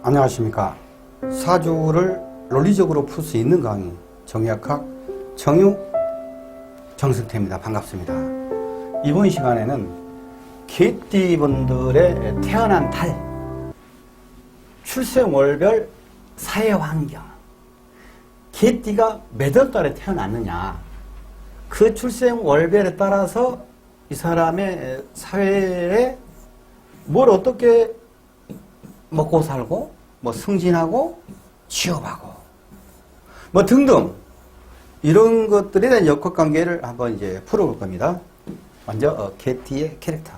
안녕하십니까. 사주를 논리적으로 풀 수 있는 강의 정의학학 정유 정승태입니다. 반갑습니다. 이번 시간에는 개띠분들의 태어난 달, 출생월별 사회환경, 개띠가 몇 월 달에 태어났느냐, 그 출생월별에 따라서 이 사람의 사회에 뭘 어떻게 먹고 살고, 뭐 승진하고, 취업하고, 뭐 등등 이런 것들에 대한 역학관계를 한번 이제 풀어볼 겁니다. 먼저 개띠의 캐릭터.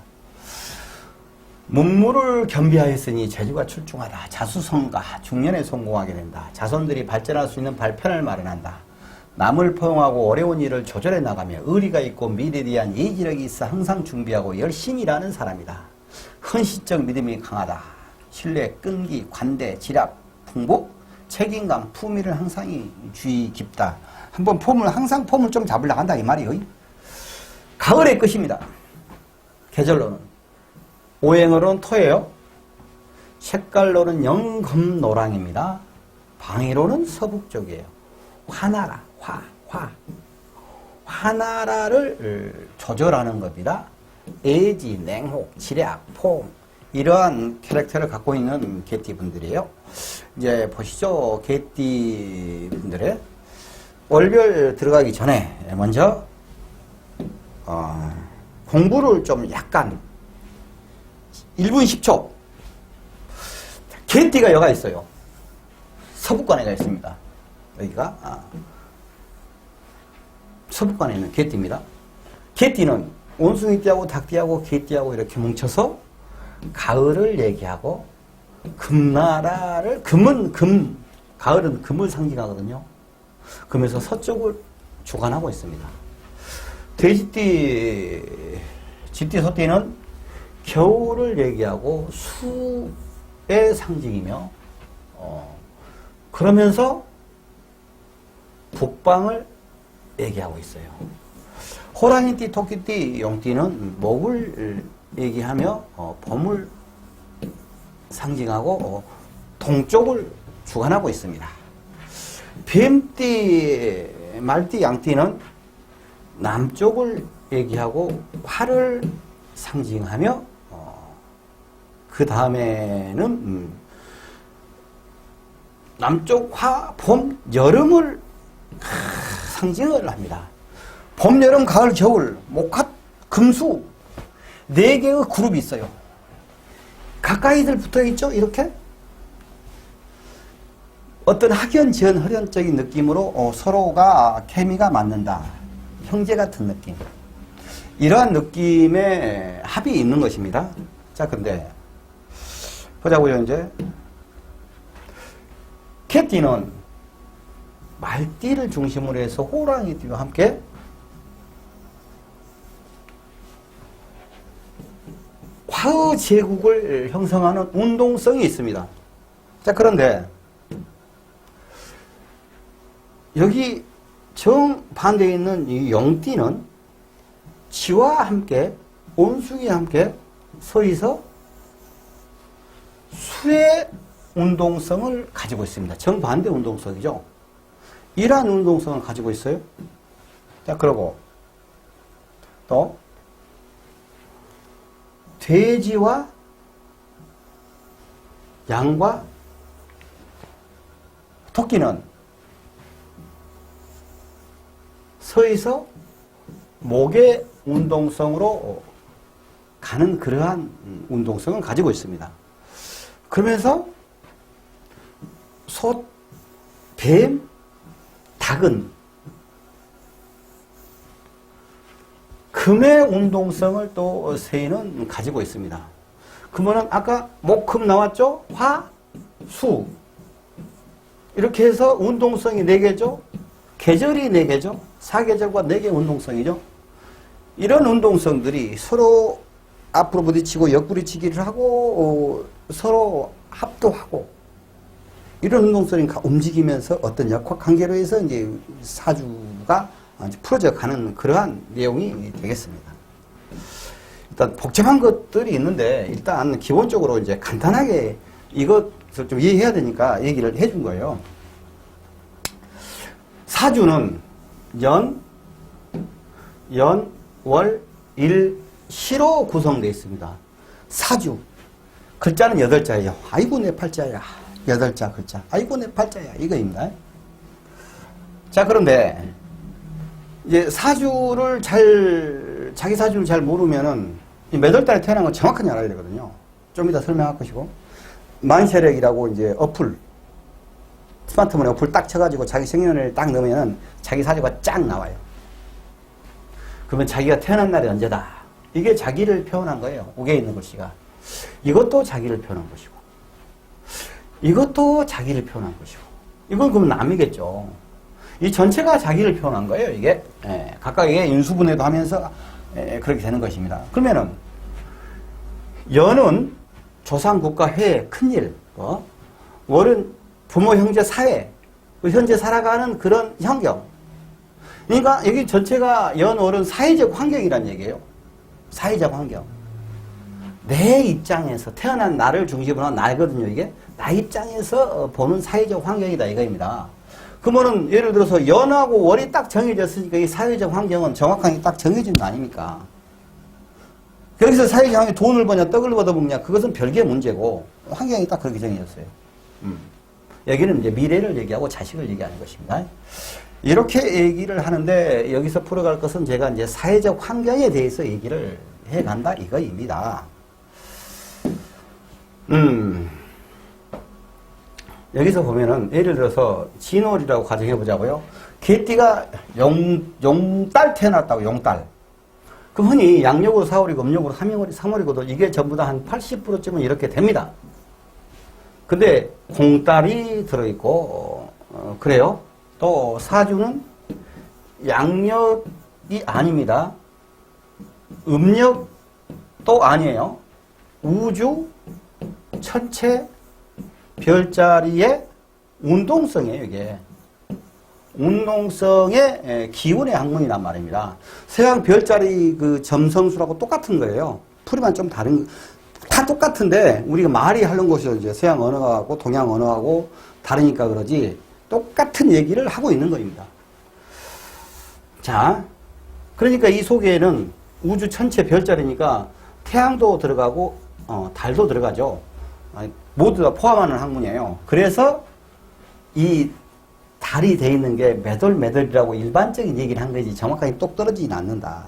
문무를 겸비하였으니 재주가 출중하다. 자수성가, 중년에 성공하게 된다. 자손들이 발전할 수 있는 발편을 마련한다. 남을 포용하고 어려운 일을 조절해 나가며 의리가 있고 미래에 대한 예지력이 있어 항상 준비하고 열심히 일하는 사람이다. 헌신적 믿음이 강하다. 신뢰, 끈기, 관대, 지략, 풍복, 책임감, 품위를 항상 주의 깊다. 한번 항상 폼을 좀 잡으려고 한다 이 말이에요. 가을의 끝입니다. 계절로는 오행으로는 토예요. 색깔로는 영검노랑입니다. 방위로는 서북쪽이에요. 화나라, 화나라를 조절하는 겁니다. 애지, 냉혹, 지략, 폼, 이러한 캐릭터를 갖고 있는 개띠분들이에요. 이제 보시죠. 개띠분들의 월별 들어가기 전에 먼저 공부를 좀 약간 1분 10초. 개띠가 여가 있어요. 서북관에가 있습니다. 여기가 서북관에 있는 개띠입니다. 개띠는 원숭이띠하고 닭띠하고 개띠하고 이렇게 뭉쳐서 가을을 얘기하고 금나라를 가을은 금을 상징하거든요. 금에서 서쪽을 주관하고 있습니다. 돼지띠, 쥐띠, 소띠는 겨울을 얘기하고 수의 상징이며 그러면서 북방을 얘기하고 있어요. 호랑이띠, 토끼띠, 용띠는 목을 얘기하며 봄을 상징하고 동쪽을 주관하고 있습니다. 뱀띠, 말띠, 양띠는 남쪽을 얘기하고 화를 상징하며 그 다음에는 남쪽 화, 봄, 여름을 상징을 합니다. 봄, 여름, 가을, 겨울, 목화, 금수 4개의 그룹이 있어요. 가까이들 붙어있죠? 이렇게 어떤 학연지연 혈연적인 느낌으로 서로가 케미가 맞는다. 형제 같은 느낌. 이러한 느낌의 합이 있는 것입니다. 자, 근데 보자고요. 이제 개띠는 말띠를 중심으로 해서 호랑이띠와 함께 화의 제국을 형성하는 운동성이 있습니다. 자, 그런데 여기 정반대에 있는 이 용띠는 지와 함께 온숭이와 함께 서서 수의 운동성을 가지고 있습니다. 정반대 운동성이죠. 이러한 운동성을 가지고 있어요. 자, 그리고 또 돼지와 양과 토끼는 서서 목의 운동성으로 가는 그러한 운동성을 가지고 있습니다. 그러면서 소, 뱀, 닭은 금의 운동성을 또 새는 가지고 있습니다. 그러면 아까 목금 나왔죠? 화, 수 이렇게 해서 운동성이 4개죠? 계절이 4개죠? 사계절과 4개의 운동성이죠? 이런 운동성들이 서로 앞으로 부딪히고 옆부딪히기를 하고 서로 합도하고 이런 운동성이 움직이면서 어떤 역학관계로 해서 이제 사주가 풀어져 가는 그러한 내용이 되겠습니다. 일단 복잡한 것들이 있는데 일단 기본적으로 이제 간단하게 이것 그래서 좀 이해해야 되니까 얘기를 해준 거예요. 사주는 연, 월, 일, 시로 구성되어 있습니다. 사주. 글자는 8자예요. 아이고 내 팔자야. 8자 글자. 아이고 내 팔자야. 이거입니다. 자, 그런데 이제 사주를 자기 사주를 잘 모르면은 몇 월 달에 태어난 걸 정확하게 알아야 되거든요. 좀 이따 설명할 것이고. 만세력이라고 이제 어플, 스마트폰에 어플 딱 쳐가지고 자기 생년월일 딱 넣으면은 자기 사주가 쫙 나와요. 그러면 자기가 태어난 날이 언제다. 이게 자기를 표현한 거예요. 옥에 있는 글씨가. 이것도 자기를 표현한 것이고. 이것도 자기를 표현한 것이고. 이건 그럼 남이겠죠. 이 전체가 자기를 표현한 거예요, 이게. 예, 각각의 인수분해도 하면서 그렇게 되는 것입니다. 그러면은, 연은 조상, 국가, 회, 큰일. 월은 부모, 형제, 사회. 현재 살아가는 그런 환경. 그러니까 여기 전체가 연, 월은 사회적 환경이란 얘기예요. 사회적 환경. 내 입장에서 태어난 나를 중심으로 한 나거든요, 이게. 나 입장에서 보는 사회적 환경이다, 이거입니다. 그러면은 예를 들어서 연하고 월이 딱 정해졌으니까 이 사회적 환경은 정확하게 딱 정해진 거 아닙니까? 여기서 사회적 환경이 돈을 버냐 떡을 얻어먹냐 그것은 별개의 문제고 환경이 딱 그렇게 정해졌어요. 여기는 이제 미래를 얘기하고 자식을 얘기하는 것입니다. 이렇게 얘기를 하는데 여기서 풀어갈 것은 제가 이제 사회적 환경에 대해서 얘기를 해간다 이거입니다. 여기서 보면은 예를 들어서 진월이라고 가정해 보자고요. 개띠가 용달 태어났다고 용달. 그럼 흔히 양력으로 4월이고 음력으로 3월이거든. 이게 전부 다 한 80%쯤은 이렇게 됩니다. 근데 공달이 들어있고 그래요. 또 사주는 양력이 아닙니다. 음력도 아니에요. 우주, 천체, 별자리의 운동성이에요, 이게. 운동성의 기운의 학문이란 말입니다. 서양 별자리 그 점성수라고 똑같은 거예요. 풀이만 좀 다른, 다 똑같은데, 우리가 말이 하는 것이 이제 서양 언어하고 동양 언어하고 다르니까 그러지, 똑같은 얘기를 하고 있는 겁니다. 자, 그러니까 이 속에는 우주 전체 별자리니까 태양도 들어가고, 달도 들어가죠. 모두 다 포함하는 학문이에요. 그래서 이 달이 돼 있는 게 매돌이라고 일반적인 얘기를 한 거지 정확하게 똑 떨어지진 않는다.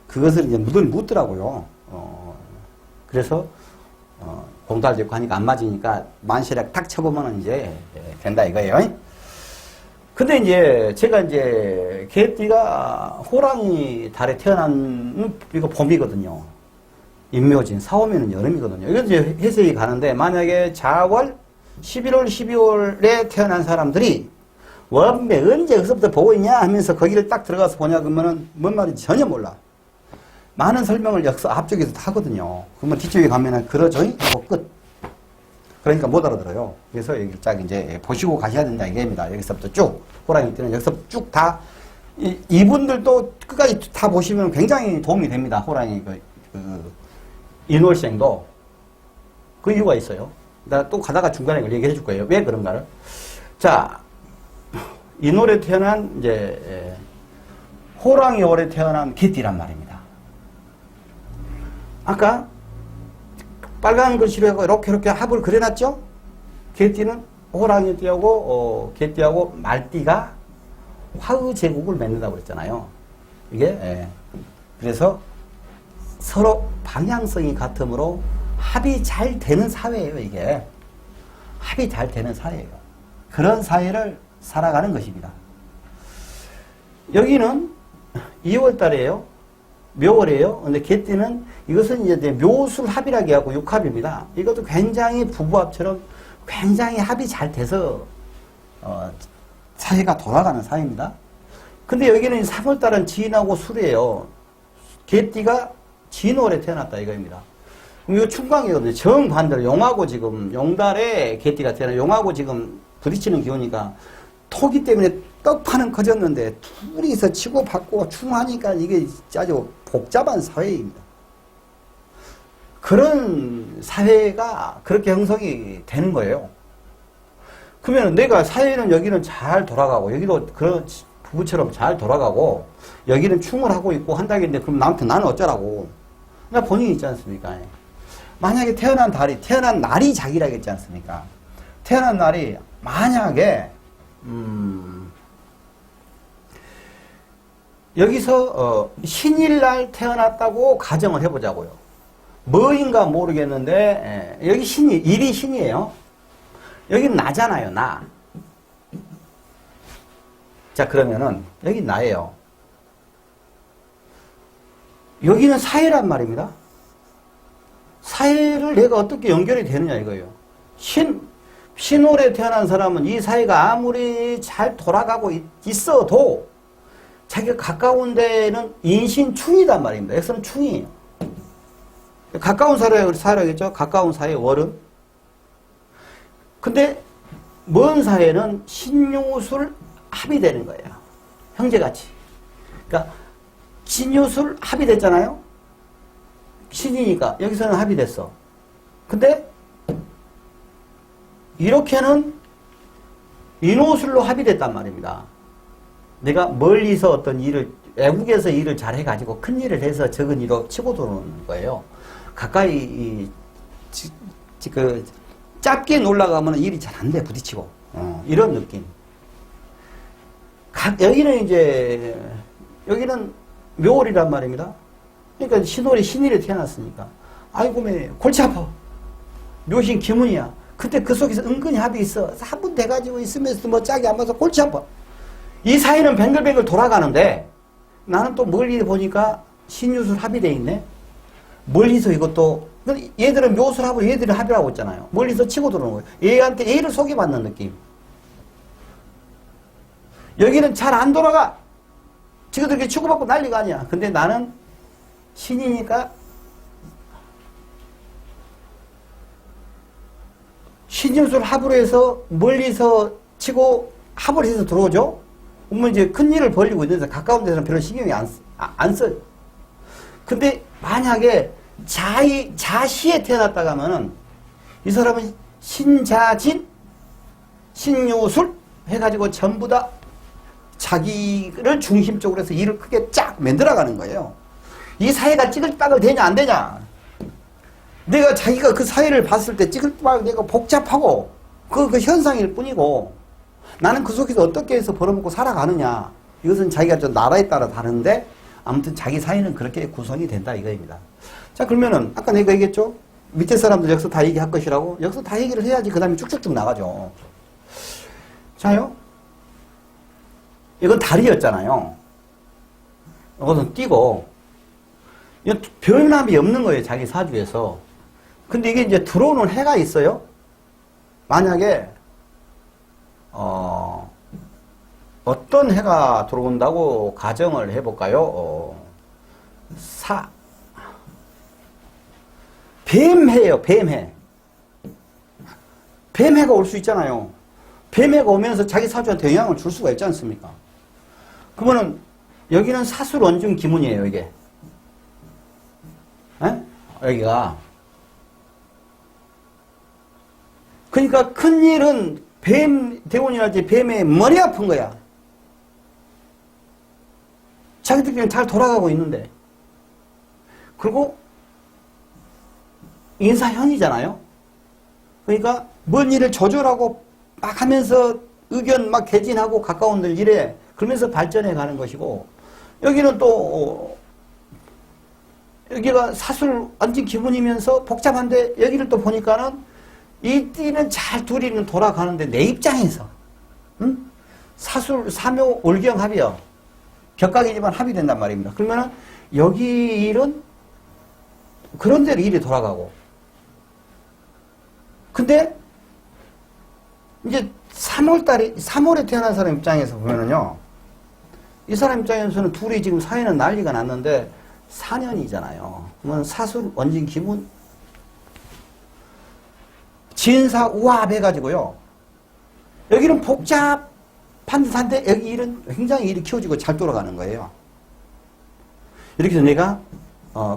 그것을 이제 묻더라고요. 그래서 공달 짓고 하니까 안 맞으니까 만시력 탁 쳐보면 이제 된다 이거예요. 근데 이제 제가 이제 개띠가 호랑이 달에 태어난 이거 봄이거든요. 인묘진, 사오면은 여름이거든요. 이건 이제 해석이 가는데, 만약에 자월, 11월, 12월에 태어난 사람들이 원래 언제 그서부터 보고 있냐 하면서 거기를 딱 들어가서 보냐 그러면은 뭔 말인지 전혀 몰라. 많은 설명을 앞쪽에서 다 하거든요. 그러면 뒤쪽에 가면은 그러죠? 하고 끝. 그러니까 못 알아들어요. 그래서 여기 쫙 이제 보시고 가셔야 된다 이게입니다. 여기서부터 쭉. 호랑이 때는 여기서 쭉 다, 이분들도 끝까지 다 보시면 굉장히 도움이 됩니다. 호랑이 인월생도 그 이유가 있어요. 나 또 가다가 중간에 그걸 얘기해 줄 거예요. 왜 그런가를. 자, 인월에 태어난 이제 호랑이 월에 태어난 개띠란 말입니다. 아까 빨간 글씨로 하고 이렇게 합을 그려놨죠? 개띠는 호랑이 띠하고 개띠하고 말띠가 화의 제국을 맺는다고 그랬잖아요. 이게 그래서 서로 방향성이 같으므로 합이 잘 되는 사회예요, 이게. 합이 잘 되는 사회예요. 그런 사회를 살아가는 것입니다. 여기는 2월 달이에요. 묘월이에요. 근데 개띠는 이것은 이제 묘술합이라고 하고 육합입니다. 이것도 굉장히 부부합처럼 굉장히 합이 잘 돼서 사회가 돌아가는 사회입니다. 근데 여기는 3월 달은 진하고 술이에요. 개띠가 진월에 태어났다 이거입니다. 그럼 이거 충광이거든요. 정반대로 용하고 지금 용달에 개띠가 태어나 용하고 지금 부딪히는 기운이니까 토기 때문에 떡파는 커졌는데 둘이서 치고받고 충하니까 이게 아주 복잡한 사회입니다. 그런 사회가 그렇게 형성이 되는 거예요. 그러면 내가 사회는 여기는 잘 돌아가고 여기도 그런 부부처럼 잘 돌아가고 여기는 충을 하고 있고 한다겠는데 그럼 나는 어쩌라고. 나 본인이 있지 않습니까? 만약에 태어난 날이 자기라겠지 않습니까? 태어난 날이 만약에 여기서 신일날 태어났다고 가정을 해보자고요. 뭐인가 모르겠는데 여기 일이 신이에요. 여긴 나잖아요. 나. 자, 그러면은 여긴 나예요. 여기는 사회란 말입니다. 사회를 내가 어떻게 연결이 되느냐 이거예요. 신월에 태어난 사람은 이 사회가 아무리 잘 돌아가고 있어도 자기가 가까운 데는 인신충이단 말입니다. X는 충이에요. 가까운 사회라겠죠. 가까운 사회 월은. 근데 먼 사회는 신유술 합이 되는 거예요. 형제같이. 그러니까 신유술 합이 됐잖아요. 신이니까 여기서는 합이 됐어. 근데 이렇게는 인호술로 합이 됐단 말입니다. 내가 멀리서 어떤 일을 외국에서 일을 잘 해가지고 큰 일을 해서 적은 일로 치고 들어오는 거예요. 가까이 짧게 놀라가면 일이 잘 안 돼. 부딪히고 이런 느낌. 여기는 묘월이란 말입니다. 그러니까 신월이 신일에 태어났으니까 아이고 매 골치 아파. 묘신 기문이야. 근데 그 속에서 은근히 합이 있어. 한 분 돼가지고 있으면서 뭐 짝이 안 맞아서 골치 아파. 이 사이는 뱅글뱅글 돌아가는데 나는 또 멀리 보니까 신유술 합이 돼 있네. 멀리서 이것도 얘들은 묘술 합을 얘들이 합이라고 했잖아요. 멀리서 치고 들어오는 거예요. 얘한테 얘를 소개받는 느낌. 여기는 잘 안 돌아가. 지금들 이렇게 치고받고 난리가 아니야. 근데 나는 신이니까 신유술 합으로 해서 멀리서 치고 합을 해서 들어오죠. 그러면 이제 큰 일을 벌리고 있는데 가까운 데서는 별로 신경이 안 써요. 근데 만약에 자시에 태어났다가 하면은 이 사람은 신자진, 신유술 해가지고 전부 다 자기를 중심적으로 해서 일을 크게 쫙 만들어가는 거예요. 이 사회가 찌글빠글 되냐 안 되냐. 내가 자기가 그 사회를 봤을 때 찌글빠글 내가 복잡하고 그 현상일 뿐이고 나는 그 속에서 어떻게 해서 벌어먹고 살아가느냐. 이것은 자기가 좀 나라에 따라 다른데 아무튼 자기 사회는 그렇게 구성이 된다 이거입니다. 자, 그러면은 아까 내가 얘기했죠. 밑에 사람들 여기서 다 얘기할 것이라고. 여기서 다 얘기를 해야지 그 다음에 쭉쭉쭉 나가죠. 자요. 이건 달이었잖아요. 이것은 띄고 변함이 없는 거예요. 자기 사주에서. 근데 이게 이제 들어오는 해가 있어요. 만약에 어떤 해가 들어온다고 가정을 해볼까요? 뱀해예요. 뱀해. 뱀해가 올 수 있잖아요. 뱀해가 오면서 자기 사주한테 영향을 줄 수가 있지 않습니까? 그러면은 여기는 사술 원중 기문이에요. 이게. 에? 여기가. 그러니까 큰일은 대운이랄지 뱀의 머리 아픈 거야. 자기들끼리 잘 돌아가고 있는데. 그리고 인사현이잖아요. 그러니까 뭔 일을 조절하고 막 하면서 의견 막 개진하고 가까운 들 일에 그러면서 발전해 가는 것이고, 여기는 또 여기가 사술 완전 기분이면서 복잡한데 여기를 또 보니까는 이 띠는 잘 둘이는 돌아가는데 내 입장에서 사술 사묘 올경 합이요. 격각이지만 합이 된단 말입니다. 그러면은 여기 일은 그런 대로 일이 돌아가고, 근데 이제 3월에 태어난 사람 입장에서 보면은요, 이 사람 입장에서는 둘이 지금 사회는 난리가 났는데 4년이잖아요. 그러면 사술 원진 기문 진사 우합 해가지고요, 여기는 복잡한 듯한데 여기 일은 굉장히 일이 키워지고 잘 돌아가는 거예요. 이렇게 해서 내가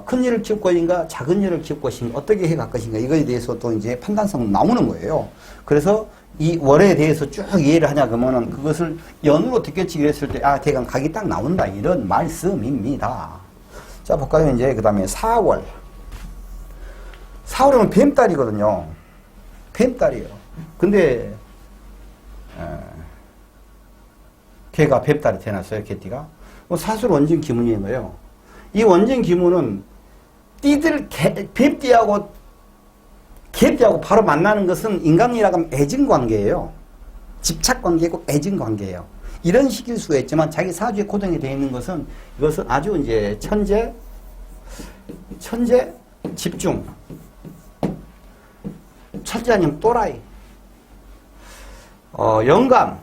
큰 일을 키울 것인가, 작은 일을 키울 것인가, 어떻게 해갈 것인가, 이거에 대해서 또 이제 판단성 나오는 거예요. 그래서 이 월에 대해서 쭉 이해를 하냐, 그러면은 그것을 연으로 뒷받치기로 했을 때, 대강 각이 딱 나온다. 이런 말씀입니다. 자, 볼까요? 이제, 그 다음에 4월. 4월은 뱀달이거든요. 뱀달이에요. 근데, 개가 뱀달이 태어났어요, 개띠가. 사술 원진 기문인 거예요. 이 원진 기문은 뱀띠하고 개띠하고 바로 만나는 것은 인간이라고 하면 애증관계예요. 집착관계고 애증관계예요. 이런 식일 수가 있지만 자기 사주에 고정이 되어 있는 것은 이것은 아주 이제 천재, 집중, 천재 아니면 또라이, 영감,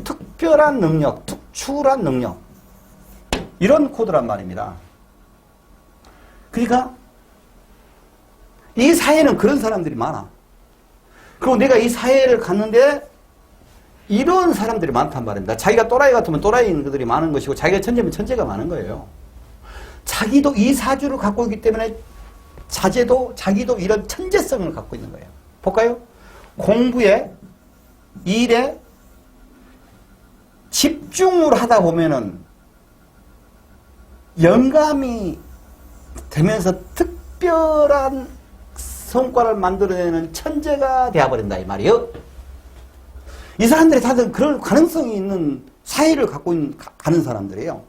특별한 능력, 특출한 능력, 이런 코드란 말입니다. 그러니까 이 사회는 그런 사람들이 많아. 그리고 내가 이 사회를 갔는데 이런 사람들이 많단 말입니다. 자기가 또라이 같으면 또라이인 그들이 많은 것이고 자기가 천재면 천재가 많은 거예요. 자기도 이 사주를 갖고 있기 때문에 자기도 이런 천재성을 갖고 있는 거예요. 볼까요? 공부에, 일에 집중을 하다 보면은 영감이 되면서 특별한 성과를 만들어내는 천재가 되어버린다 이 말이에요. 이 사람들이 다들 그런 가능성이 있는 사회를 갖고 가는 사람들이에요.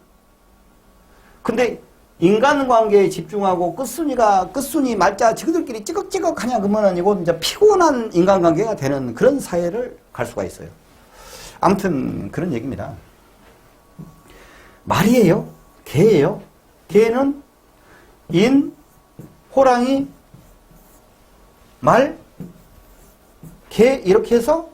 근데 인간관계에 집중하고 끝순이 말자 지그들끼리 찌걱찌걱 하냐 그러면은 이거 이제 피곤한 인간관계가 되는 그런 사회를 갈 수가 있어요. 아무튼 그런 얘기입니다. 말이에요. 개예요. 개는 인, 호랑이, 말, 개 이렇게 해서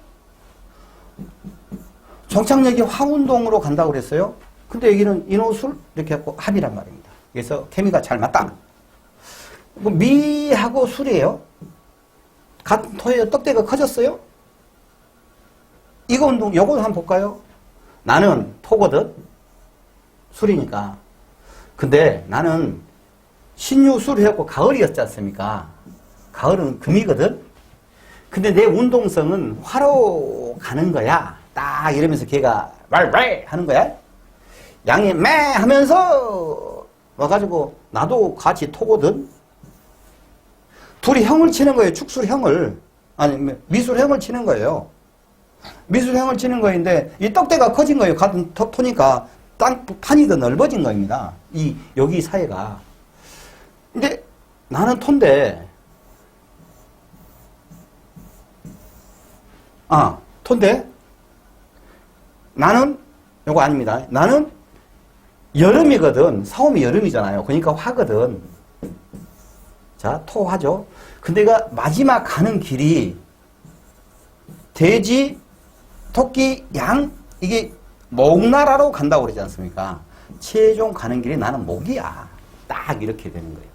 정착력이 화운동으로 간다고 그랬어요. 근데 여기는 인호술 이렇게 해갖고 합이란 말입니다. 그래서 케미가 잘 맞다. 미하고 술이에요. 같은 토예요. 떡대가 커졌어요. 이거 운동, 요거 한번 볼까요? 나는 토거든. 술이니까. 근데 나는 신유술 해갖고 가을이었지 않습니까? 가을은 금이거든. 근데 내 운동성은 화로 가는 거야. 딱 이러면서 걔가 왈왈 하는 거야. 양이 매 하면서 와가지고 나도 같이 토거든. 둘이 형을 치는 거예요. 축술형을. 아니 미술형을 치는 거예요. 미술형을 치는 거인데 이 떡대가 커진 거예요. 같은 토니까 땅판이 더 넓어진 겁니다. 여기 사이가. 근데 나는 토인데 토인데 나는 요거 아닙니다. 나는 여름이거든. 사오미 여름이잖아요. 그러니까 화거든. 자, 토화죠. 근데 내가 마지막 가는 길이 돼지, 토끼, 양 이게 목나라로 간다고 그러지 않습니까? 최종 가는 길이 나는 목이야. 딱 이렇게 되는 거예요.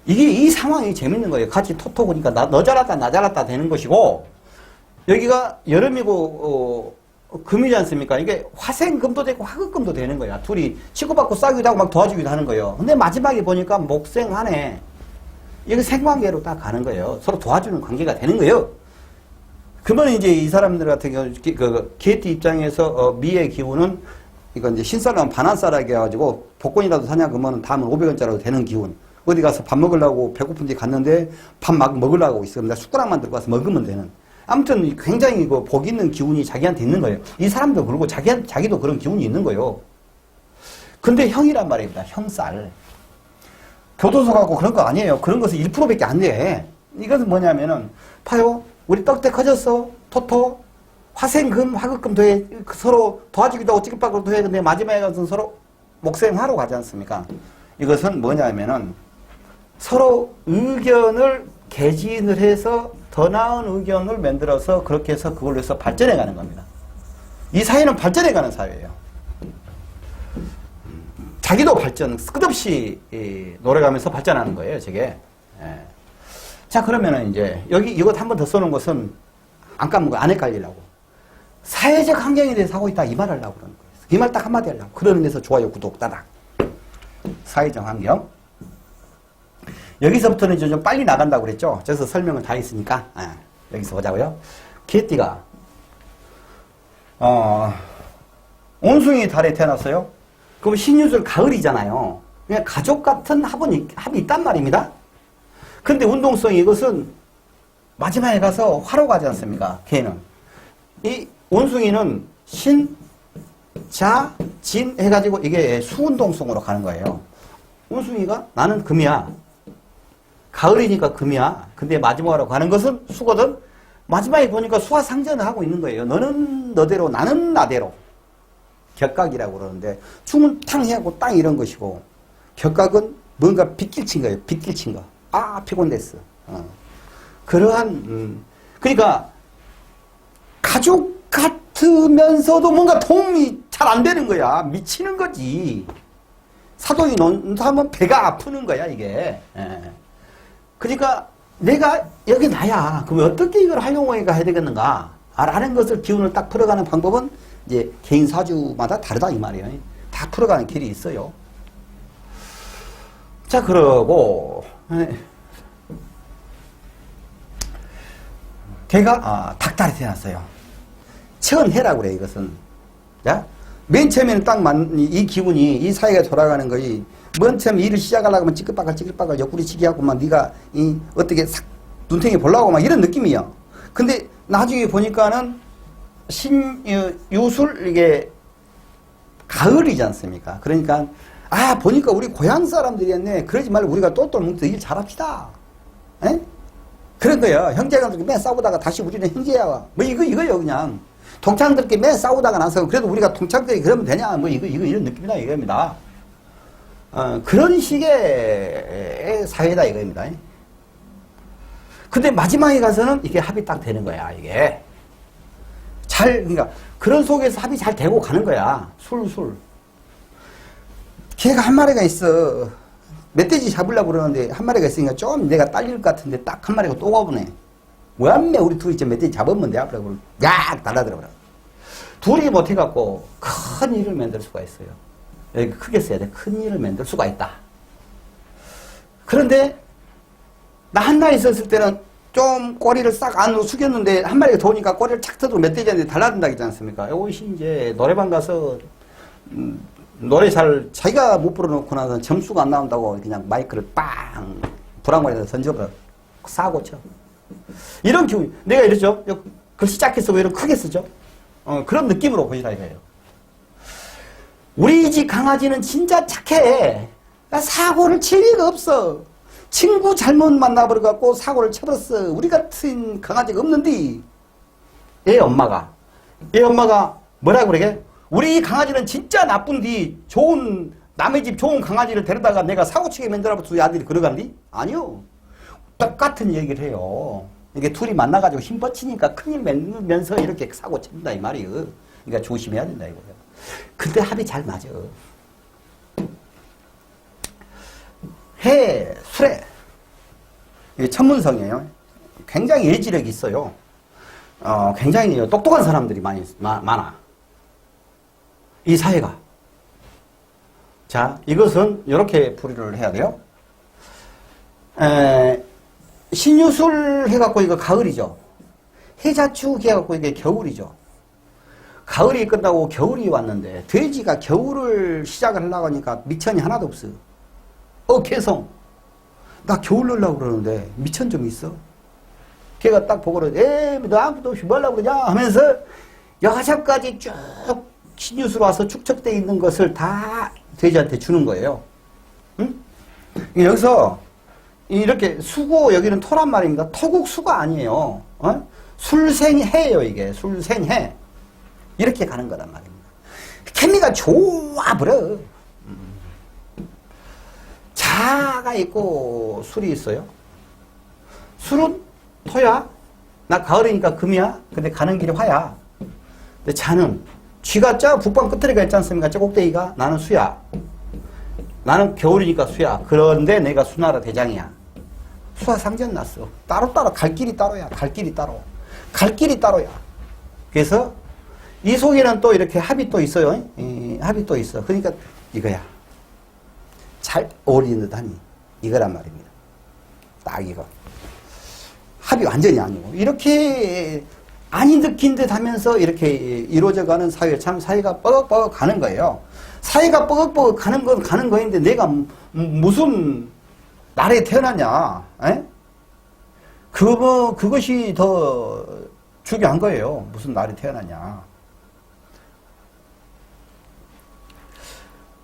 이게 이 상황이 재밌는 거예요. 같이 토토 보니까 너 잘났다 나 잘났다 되는 것이고 여기가 여름이고 금이지 않습니까? 이게 화생금도 되고 화극금도 되는 거야. 둘이 치고받고 싸우기도 하고 막 도와주기도 하는 거예요. 근데 마지막에 보니까 목생하네. 이게 생관계로 딱 가는 거예요. 서로 도와주는 관계가 되는 거예요. 그러면 이제 이 사람들 같은 경우 그 개띠 입장에서 미의 기운은 이건 이제 신사람 반환사라고 해가지고 복권이라도 사냐 그러면 다음은 500원짜리로 되는 기운. 어디 가서 밥 먹으려고 배고픈데 갔는데 밥 막 먹으려고 있습니다. 숟가락만 들고 가서 먹으면 되는. 아무튼 굉장히 그 복 있는 기운이 자기한테 있는 거예요. 이 사람도 그러고 자기도 그런 기운이 있는 거예요. 근데 형이란 말입니다. 형살. 교도소 가고 그런 거 아니에요. 그런 것은 1%밖에 안 돼. 이것은 뭐냐면은 봐요. 우리 떡대 커졌어. 토토. 화생금, 화극금 돼. 서로 도와주기도 하고 찌긋박기도 해. 근데 마지막에 가서 서로 목생하러 가지 않습니까? 이것은 뭐냐면은 서로 의견을 개진을 해서 더 나은 의견을 만들어서 그렇게 해서 그걸로 해서 발전해 가는 겁니다. 이 사회는 발전해 가는 사회예요. 자기도 발전, 끝없이 노력하면서 발전하는 거예요, 저게. 예. 자, 그러면은 이제, 여기 이것 한 번 더 써놓은 것은 안 까먹고 안 헷갈리려고. 사회적 환경에 대해서 하고 있다, 이 말 하려고 그러는 거예요. 이 말 딱 한마디 하려고. 그러는 데서 좋아요, 구독, 따닥. 사회적 환경. 여기서부터는 이제 좀 빨리 나간다고 그랬죠. 그래서 설명은 다 있으니까 여기서 보자고요. 개띠가 온숭이 달에 태어났어요. 그럼 신유술 가을이잖아요. 그냥 가족 같은 합이 있단 말입니다. 근데 운동성이 이것은 마지막에 가서 화로 가지 않습니까? 걔는. 이 온숭이는 신, 자, 진 해가지고 이게 수운동성으로 가는 거예요. 온숭이가 나는 금이야. 가을이니까 금이야. 근데 마지막으로 가는 것은 수거든. 마지막에 보니까 수와 상전을 하고 있는 거예요. 너는 너대로 나는 나대로. 격각이라고 그러는데 춤은 탕 해하고 땅 이런 것이고 격각은 뭔가 빗길친 거예요. 빗길친 거. 아 피곤됐어. 그러한 그러니까 가족 같으면서도 뭔가 도움이 잘 안 되는 거야. 미치는 거지. 사돈이 논하면 배가 아프는 거야 이게. 그러니까 내가 여기 나야. 그럼 어떻게 이걸 활용해가 해야 되겠는가? 라는 것을 기운을 딱 풀어가는 방법은 이제 개인 사주마다 다르다 이 말이에요. 다 풀어가는 길이 있어요. 자 그러고 걔가 닭달에 태어났어요. 천해라고 그래 이것은. 자? 맨 처음에는 딱 이 기분이 이 사이가 돌아가는 거지. 맨 처음 일을 시작하려고 하면 찌끌빠글 옆구리치기 하고 막 네가 어떻게 싹 눈탱이 보려고 막 이런 느낌이야. 근데 나중에 보니까는 신유술 이게 가을이지 않습니까? 그러니까 보니까 우리 고향 사람들이었네. 그러지 말고 우리가 똘똘 뭉쳐서 일 잘합시다. 에? 그런 거예요. 형제간들끼리 맨 싸우다가 다시 우리는 형제야. 뭐 이거요 그냥. 동창들끼리 맨 싸우다가 나서 그래도 우리가 동창들이 그러면 되냐. 뭐 이거 이런 느낌이다 이겁니다. 그런 식의 사회다 이겁니다. 근데 마지막에 가서는 이게 합이 딱 되는 거야 이게. 그러니까 그런 속에서 합이 잘 되고 가는 거야. 술. 걔가 한 마리가 있어. 멧돼지 잡으려고 그러는데 한 마리가 있으니까 좀 내가 딸릴 것 같은데 딱 한 마리가 또 와보네. 왜안매 우리 둘이 저 멧돼지 잡으면 돼 앞으로 야 달라들어 버려. 둘이 못해갖고 큰 일을 만들 수가 있어요. 여기 크게 써야 돼. 큰 일을 만들 수가 있다. 그런데 나 한나에 있었을 때는 좀 꼬리를 싹 안으로 숙였는데 한 마리가 도니까 꼬리를 착 터도 멧돼지한테 달라든다 했지 않습니까? 이것이 이제 노래방 가서 노래 잘 자기가 못 불러놓고 나서 점수가 안 나온다고 그냥 마이크를 빵 불황머리에다 던져버려. 사고 쳐. 이런 기분. 내가 이랬죠. 글씨 작게 쓰고 이런 크게 쓰죠. 그런 느낌으로 보시라 이거예요. 우리 집 강아지는 진짜 착해. 사고를 칠 리가 없어. 친구 잘못 만나버려갖고 사고를 쳐버렸어. 우리 같은 강아지가 없는데. 얘 엄마가 뭐라고 그러게? 우리 강아지는 진짜 나쁜디. 남의 집 좋은 강아지를 데려다가 내가 사고치게 만들어버려서 아들이 그러간디? 아니요. 똑같은 얘기를 해요. 이게 둘이 만나가지고 힘 뻗치니까 큰일 만들면서 이렇게 사고 친다 이 말이에요. 그러니까 조심해야 된다 이거예요. 근데 합이 잘 맞아. 해, 수레. 이게 천문성이에요. 굉장히 예지력이 있어요. 굉장히 똑똑한 사람들이 많아. 이 사회가. 자, 이것은 이렇게 풀이를 해야 돼요. 신유술 해갖고 이거 가을이죠. 해자축 해갖고 이게 겨울이죠. 가을이 끝나고 겨울이 왔는데 돼지가 겨울을 시작을 하려고 하니까 미천이 하나도 없어. 개성. 나 겨울 놀려고 그러는데 미천 좀 있어? 걔가 딱 보고는 너 아무도 없이 뭐 하려고 그러냐 하면서 여자까지 쭉 신유수로 와서 축적되어 있는 것을 다 돼지한테 주는 거예요. 응? 여기서 이렇게 수고 여기는 토란 말입니다. 토국수가 아니에요. 술생해예요 이게. 술생해. 이렇게 가는 거란 말입니다. 케미가 좋아 버려. 자가 있고 술이 있어요. 술은 토야. 나 가을이니까 금이야. 근데 가는 길이 화야. 근데 자는 쥐가 저 북방 끝에 있지 않습니까? 저 꼭대기가. 나는 수야. 나는 겨울이니까 수야. 그런데 내가 수나라 대장이야. 수와 상전 났어. 따로따로 갈 길이 따로야. 갈 길이 따로. 갈 길이 따로야. 그래서 이 속에는 또 이렇게 합이 또 있어요. 합이 또 있어. 그러니까 이거야. 잘 어울리느다니 이거란 말입니다. 딱 이거. 합이 완전히 아니고 이렇게 아닌 듯긴 듯 하면서 이렇게 이루어져가는 사회, 참 사회가 뻐걱뻐걱 가는 거예요. 사회가 뻐걱뻐걱 가는 건 가는 거인데 내가 무슨 나라에 태어났냐? 에? 그것이 더 중요한 거예요. 무슨 나라에 태어났냐?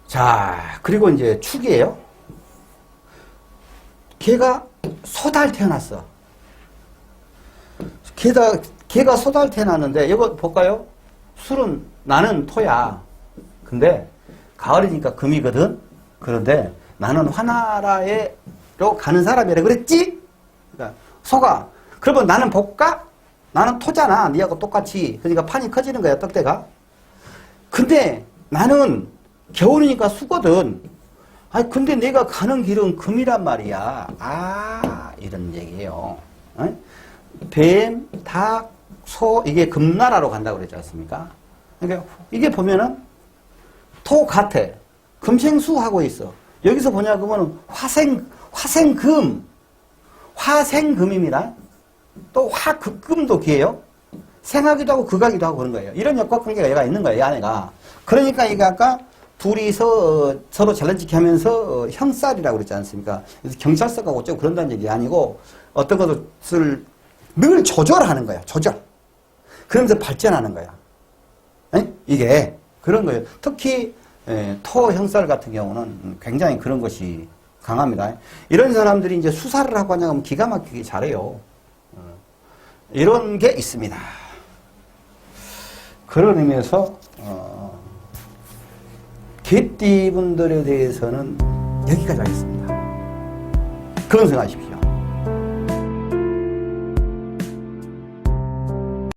자, 그리고 이제 축이에요. 걔가 소달 태어났어. 걔가 소달 태어났는데, 이거 볼까요? 술은 나는 토야. 근데 가을이니까 금이거든. 그런데 나는 화나라로 가는 사람이라 그랬지? 그러니까 소가. 그러면 나는 복가? 나는 토잖아. 니하고 똑같이. 그러니까 판이 커지는 거야, 떡대가. 근데 나는 겨울이니까 수거든. 아니, 근데 내가 가는 길은 금이란 말이야. 아, 이런 얘기예요. 어? 뱀, 닭, 소, 이게 금나라로 간다고 그랬지 않습니까? 그러니까 이게 보면은 토 같아. 금생수하고 있어. 여기서 보냐, 그러면 화생금. 화생금입니다. 또 화극금도 기예요. 생하기도 하고 극하기도 하고 그런 거예요. 이런 역학관계가 얘가 있는 거예요, 이 안에가. 그러니까 이게 아까 둘이서 서로 잘난짓기 하면서 형살이라고 그랬지 않습니까? 그래서 경찰서가 어쩌고 그런다는 얘기 아니고 어떤 것을 늘 조절하는 거야, 조절. 그러면서 발전하는 거야. 에? 이게 그런 거예요. 특히 토 형살 같은 경우는 굉장히 그런 것이 강합니다. 이런 사람들이 이제 수사를 하고 하냐면 기가 막히게 잘해요. 이런 게 있습니다. 그런 의미에서 개띠분들에 대해서는 여기까지 하겠습니다. 그런 생각하십시오.